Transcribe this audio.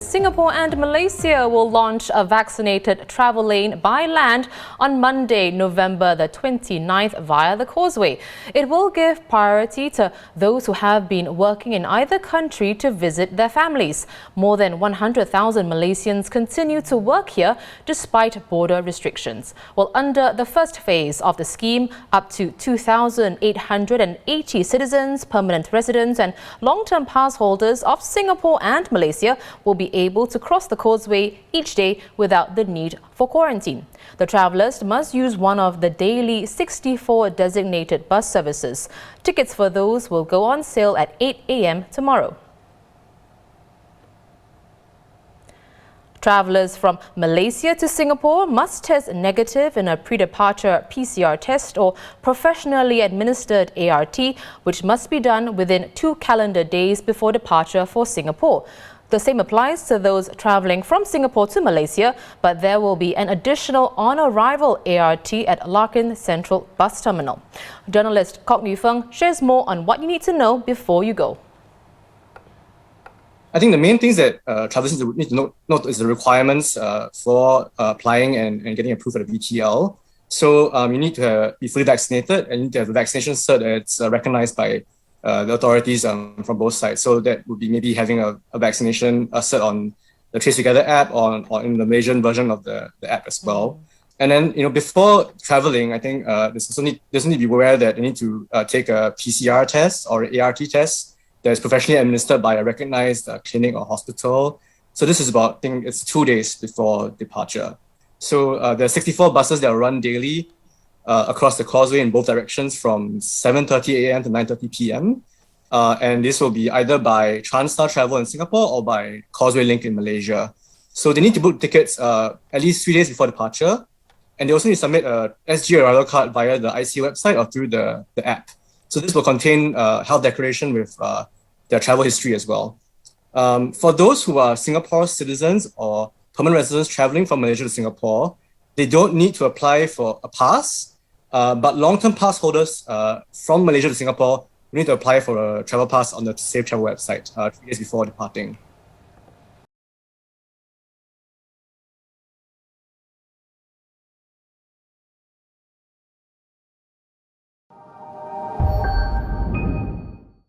Singapore and Malaysia will launch a vaccinated travel lane by land on Monday, November the 29th via the Causeway. It will give priority to those who have been working in either country to visit their families. More than 100,000 Malaysians continue to work here despite border restrictions. Well, under the first phase of the scheme, up to 2,880 citizens, permanent residents and long-term pass holders of Singapore and Malaysia will be able to cross the Causeway each day without the need for quarantine. The travellers must use one of the daily 64 designated bus services. Tickets for those will go on sale at 8 a.m. tomorrow. Travellers from Malaysia to Singapore must test negative in a pre-departure PCR test or professionally administered ART, which must be done within 2 calendar days before departure for Singapore. The same applies to those travelling from Singapore to Malaysia, but there will be an additional on-arrival ART at Larkin Central Bus Terminal. Journalist Kok Yu Feng shares more on what you need to know before you go. I think the main things that travellers need to note is the requirements for applying and getting approved for the VTL. So you need to be fully vaccinated and you need to have a vaccination cert that's recognised by the authorities from both sides. So that would be maybe having a vaccination cert on the Trace Together app or in the Malaysian version of the app as well. And then, before travelling, I think there's also need to be aware that they need to take a PCR test or an ART test that is professionally administered by a recognized clinic or hospital. So this is about, I think it's 2 days before departure. So there are 64 buses that will run daily across the Causeway in both directions from 7:30 a.m. to 9:30 p.m. And this will be either by Transtar Travel in Singapore or by Causeway Link in Malaysia. So they need to book tickets at least 3 days before departure. And they also need to submit a SG arrival card via the IC website or through the app. So this will contain health declaration with their travel history as well. For those who are Singapore citizens or permanent residents traveling from Malaysia to Singapore, they don't need to apply for a pass, but long-term pass holders from Malaysia to Singapore need to apply for a travel pass on the Safe Travel website 3 days before departing.